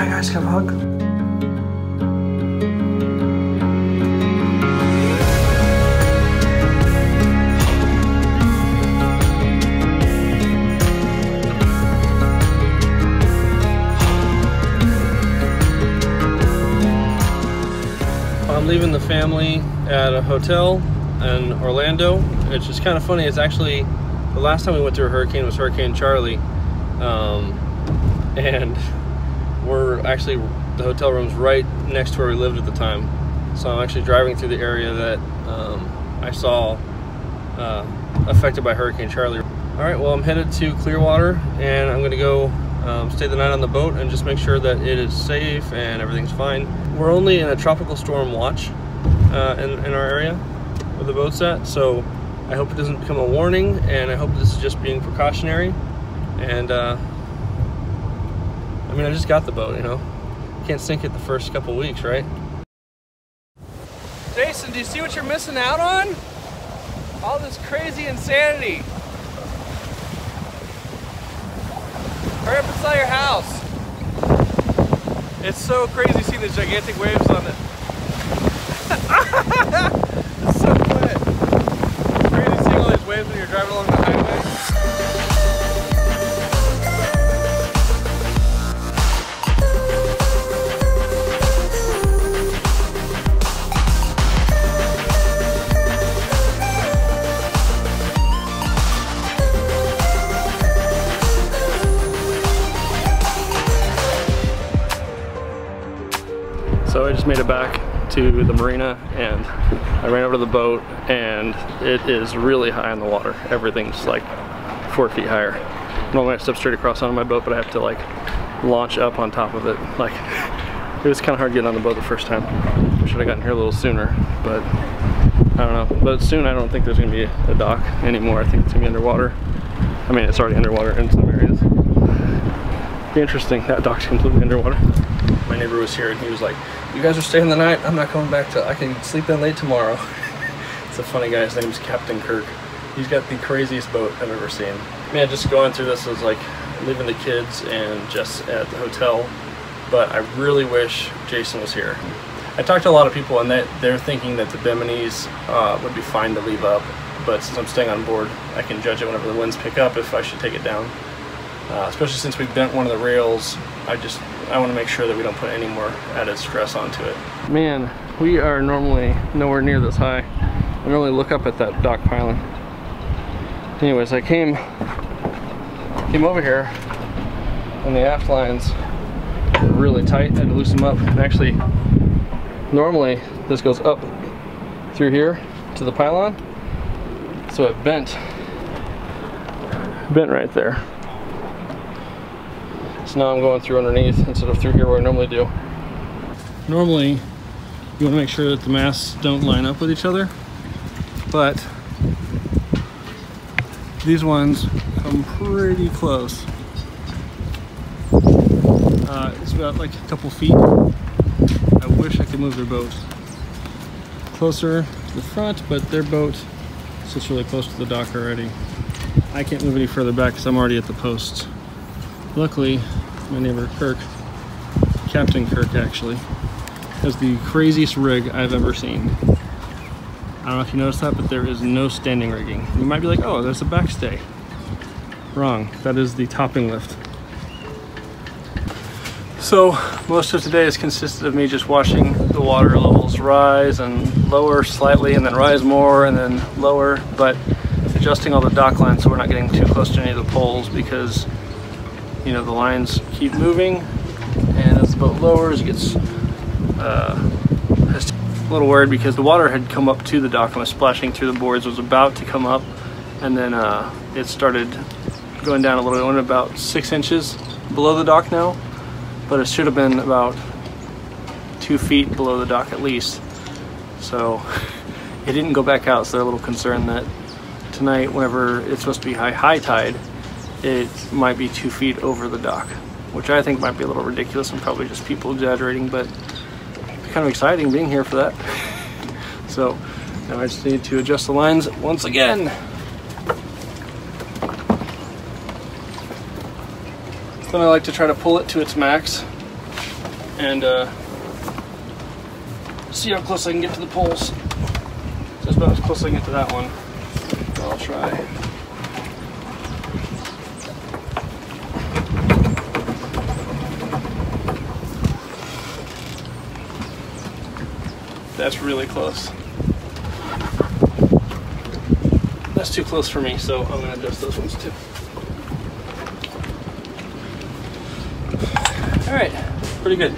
Hi guys, have a hug. I'm leaving the family at a hotel in Orlando. It's just kind of funny. It's actually the last time we went through a hurricane was Hurricane Charlie, and we're actually, the hotel room's right next to where we lived at the time. So I'm actually driving through the area that I saw affected by Hurricane Charlie. All right, well, I'm headed to Clearwater, and I'm gonna go stay the night on the boat and just make sure that it is safe and everything's fine. We're only in a tropical storm watch in our area where the boat's at, so I hope it doesn't become a warning, and I hope this is just being precautionary. And I mean, I just got the boat, you know. Can't sink it the first couple weeks, right? Jason, do you see what you're missing out on? All this crazy insanity. Hurry up and sell your house. It's so crazy seeing the gigantic waves on it. It's so wet. Crazy seeing all these waves when you're driving along the highway. So I just made it back to the marina, and I ran over to the boat, and it is really high in the water. Everything's like 4 feet higher. Normally I step straight across onto my boat, but I have to like launch up on top of it. Like, it was kind of hard getting on the boat the first time. I should have gotten here a little sooner, but I don't know. But soon I don't think there's gonna be a dock anymore. I think it's gonna be underwater. I mean, it's already underwater in some areas. Be interesting, that dock's completely underwater. My neighbor was here and he was like, "You guys are staying the night? I'm not coming back till I can sleep in late tomorrow." It's a funny guy, his name's Captain Kirk. He's got the craziest boat I've ever seen. Man, just going through this was like leaving the kids and just at the hotel, but I really wish Jason was here. I talked to a lot of people, and they're thinking that the Biminis would be fine to leave up, but since I'm staying on board, I can judge it whenever the winds pick up if I should take it down. Especially since we bent one of the rails, I want to make sure that we don't put any more added stress onto it. Man, we are normally nowhere near this high. I normally look up at that dock piling. Anyways, I came over here, and the aft lines were really tight. I had to loosen them up. And actually, normally this goes up through here to the pylon, so it bent right there. So now I'm going through underneath instead of through here where I normally do. Normally, you want to make sure that the masts don't line up with each other, but these ones come pretty close. It's about like a couple feet. I wish I could move their boat closer to the front, but their boat sits really close to the dock already. I can't move any further back because I'm already at the post. Luckily, my neighbor Kirk, Captain Kirk actually, has the craziest rig I've ever seen. I don't know if you noticed that, but there is no standing rigging. You might be like, oh, there's a backstay. Wrong, that is the topping lift. So most of today has consisted of me just watching the water levels rise and lower slightly, and then rise more and then lower, but adjusting all the dock lines so we're not getting too close to any of the poles, because you know, the lines keep moving, and as the boat lowers, it gets a little worried because the water had come up to the dock and was splashing through the boards, was about to come up, and then it started going down a little bit. It went about 6 inches below the dock now, but it should have been about 2 feet below the dock at least. So it didn't go back out, so they're a little concerned that tonight, whenever it's supposed to be high tide, it might be 2 feet over the dock, which I think might be a little ridiculous and probably just people exaggerating, but it's kind of exciting being here for that. So now I just need to adjust the lines once again. Then I like to try to pull it to its max and see how close I can get to the poles. Just about as close as I can get to that one. I'll try. That's really close. That's too close for me, so I'm gonna adjust those ones too. All right, pretty good.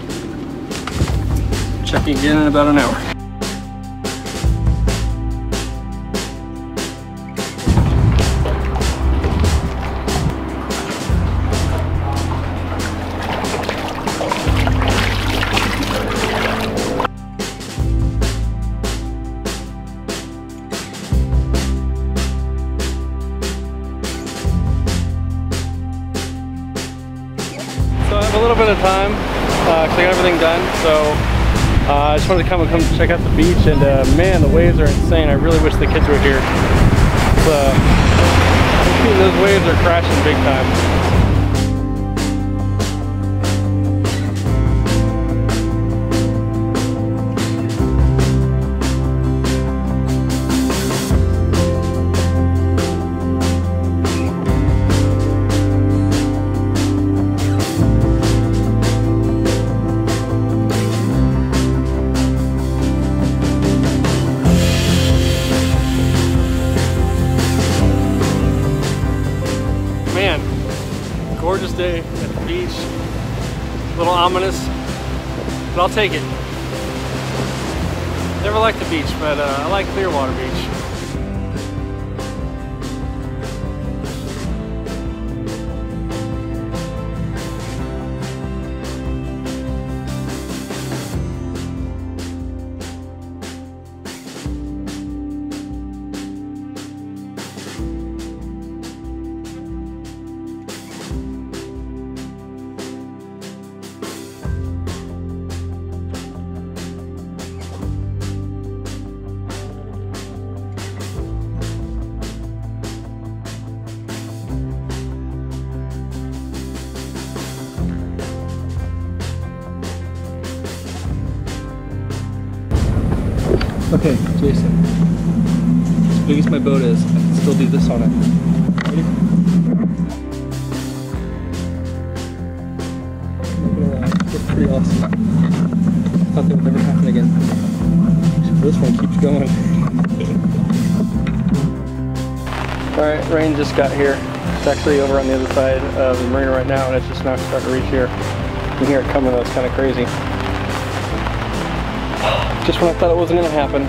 Checking again in about an hour. A little bit of time because I got everything done, so I just wanted to come check out the beach, and man, the waves are insane. I really wish the kids were here. Those waves are crashing big time. Gorgeous day at the beach, a little ominous, but I'll take it. Never liked the beach, but I like Clearwater Beach. Okay, Jason, as big as my boat is, I can still do this on it. Ready? That's pretty awesome. I thought that would never happen again. This one keeps going. Alright, rain just got here. It's actually over on the other side of the marina right now, and it's just now starting to reach here. You can hear it coming, though, it's kind of crazy. Just when I thought it wasn't going to happen,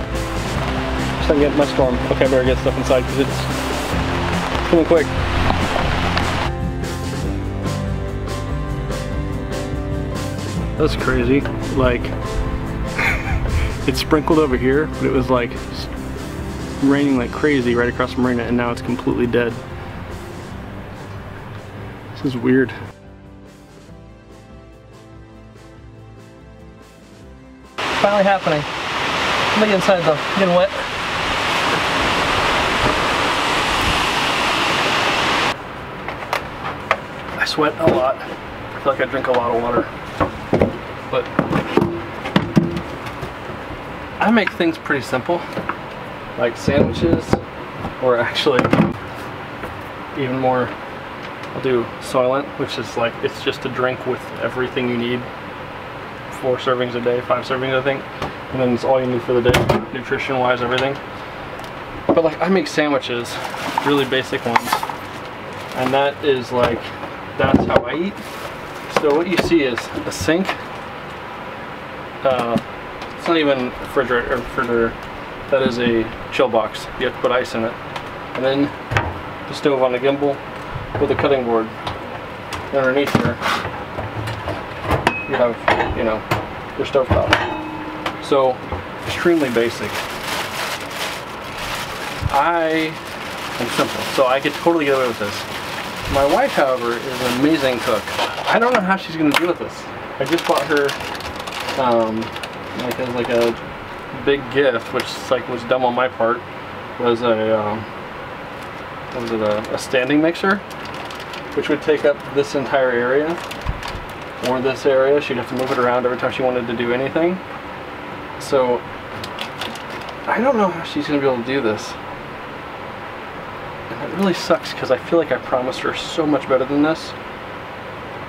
just I'm getting my storm. Okay, I better get stuff inside because it's coming quick. That's crazy. Like, it sprinkled over here, but it was like raining like crazy right across the marina, and now it's completely dead. This is weird. Finally happening. Look inside though, getting wet. I sweat a lot. I feel like I drink a lot of water. But I make things pretty simple, like sandwiches, or actually even more, I'll do Soylent, which is like, it's just a drink with everything you need. 4 servings a day, 5 servings I think, and then it's all you need for the day, nutrition wise, everything. But like, I make sandwiches, really basic ones, and that is like, that's how I eat. So what you see is a sink, it's not even a refrigerator, that is a chill box. You have to put ice in it. And then the stove on the gimbal with a cutting board. And underneath here, you have, you know, your stovetop. So, extremely basic. I am simple, so I could totally get away with this. My wife, however, is an amazing cook. I don't know how she's gonna deal with this. I just bought her, like a big gift, which like was dumb on my part, was a, what was it, a standing mixer, which would take up this entire area. or this area. She'd have to move it around every time she wanted to do anything. So I don't know how she's gonna be able to do this. And it really sucks because I feel like I promised her so much better than this.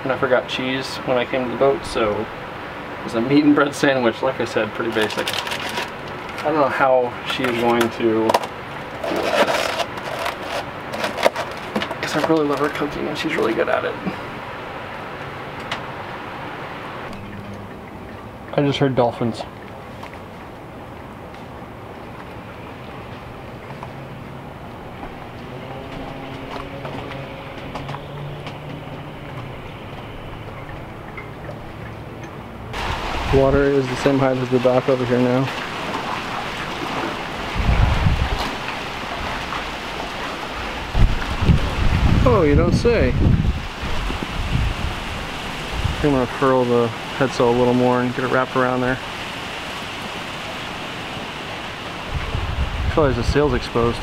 And I forgot cheese when I came to the boat, so it was a meat and bread sandwich, like I said, pretty basic. I don't know how she is going to do this. Because I really love her cooking and she's really good at it. I just heard dolphins. Water is the same height as the dock over here now. Oh, you don't say. I'm gonna furl the headsail a little more and get it wrapped around there. I realize the sail's exposed.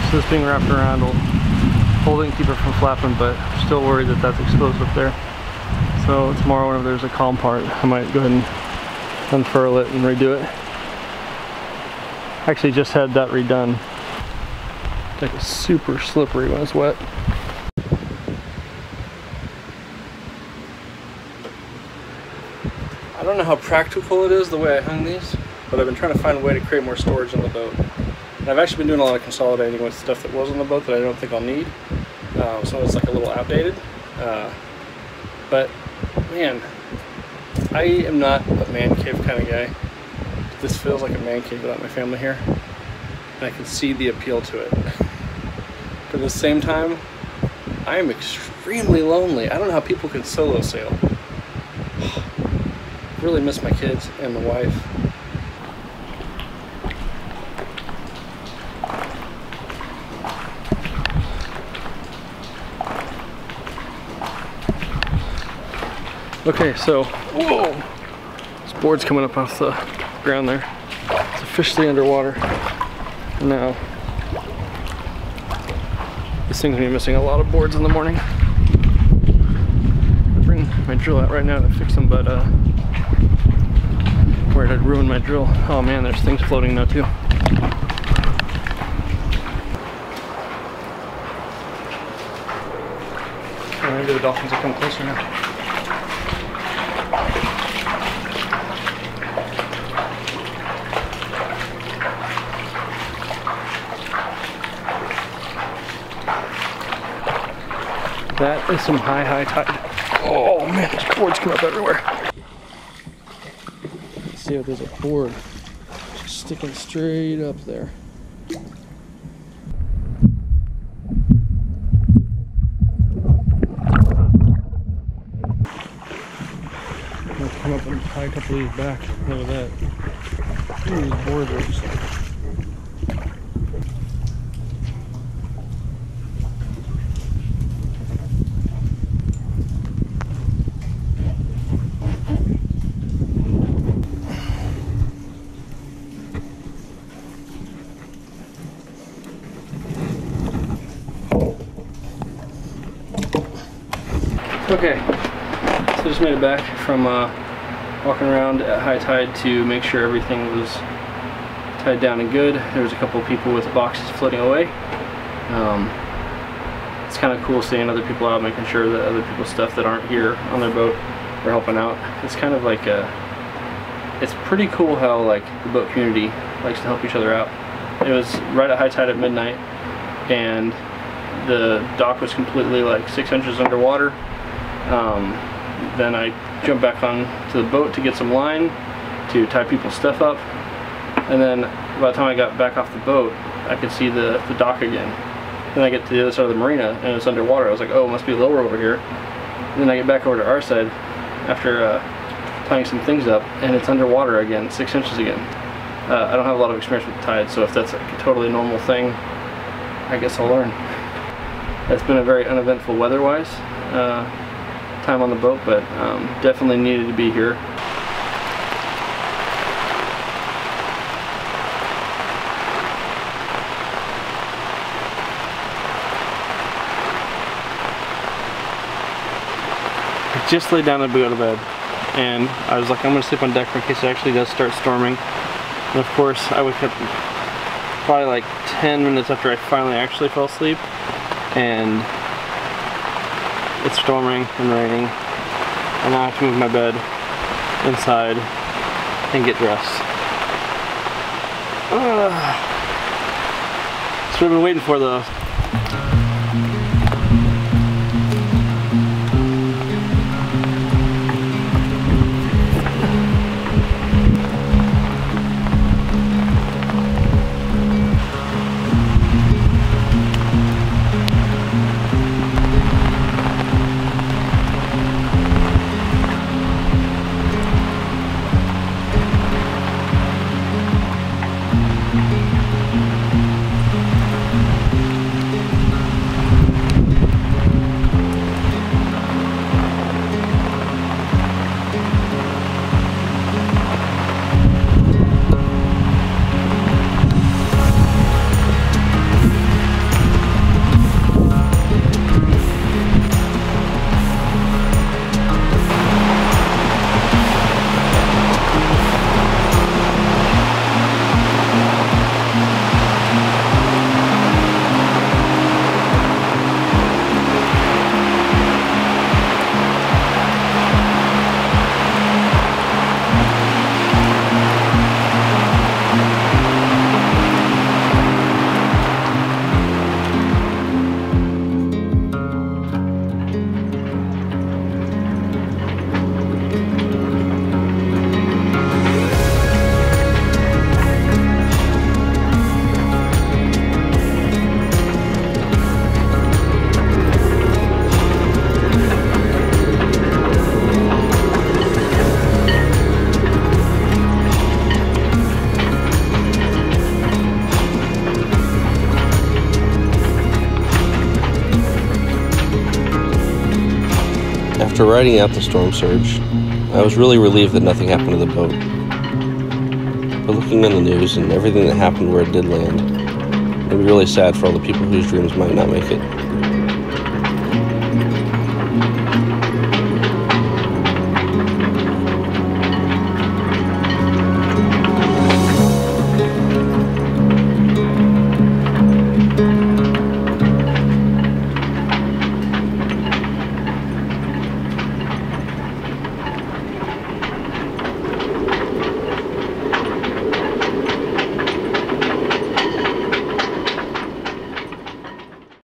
So this being wrapped around will hold it and keep it from flapping, but I'm still worried that that's exposed up there. So tomorrow, whenever there's a calm part, I might go ahead and unfurl it and redo it. Actually just had that redone. Like it's super slippery when it's wet. I don't know how practical it is the way I hung these, but I've been trying to find a way to create more storage in the boat. And I've actually been doing a lot of consolidating with stuff that was on the boat that I don't think I'll need. So it's like a little outdated. But man, I am not a man cave kind of guy. This feels like a man cave without my family here. And I can see the appeal to it. But at the same time, I am extremely lonely. I don't know how people can solo sail. I really miss my kids and the wife. Okay, so, whoa! This board's coming up off the ground there. It's officially underwater. Now, this thing's gonna be missing a lot of boards in the morning. I bring my drill out right now to fix them, but worried I'd ruin my drill. Oh man, there's things floating now too. Oh, maybe the dolphins will come closer now. That is some high tide. Oh man, there's boards come up everywhere. Let's see if there's a board just sticking straight up there. I'll come up and tie a couple of these back. Look at that. Ooh, these boards are just... Okay, so just made it back from walking around at high tide to make sure everything was tied down and good. There was a couple of people with boxes floating away. It's kind of cool seeing other people out, making sure that other people's stuff that aren't here on their boat are helping out. It's kind of like it's pretty cool how like the boat community likes to help each other out. It was right at high tide at midnight, and the dock was completely like 6 inches underwater. Then I jumped back on to the boat to get some line to tie people's stuff up, and then by the time I got back off the boat I could see the dock again. Then I get to the other side of the marina and it's underwater. I was like, oh, it must be lower over here. And then I get back over to our side after tying some things up, and it's underwater again, 6 inches again. I don't have a lot of experience with the tide, so if that's like a totally normal thing, I guess I'll learn. It's been a very uneventful weather-wise time on the boat, but definitely needed to be here. I just laid down to go to bed, and I was like, I'm gonna sleep on deck in case it actually does start storming. And of course, I wake up probably like 10 minutes after I finally actually fell asleep, and it's storming and raining, and now I have to move my bed inside and get dressed. That's what I've been waiting for though. After riding out the storm surge, I was really relieved that nothing happened to the boat. But looking on the news and everything that happened where it did land, it made me really sad for all the people whose dreams might not make it.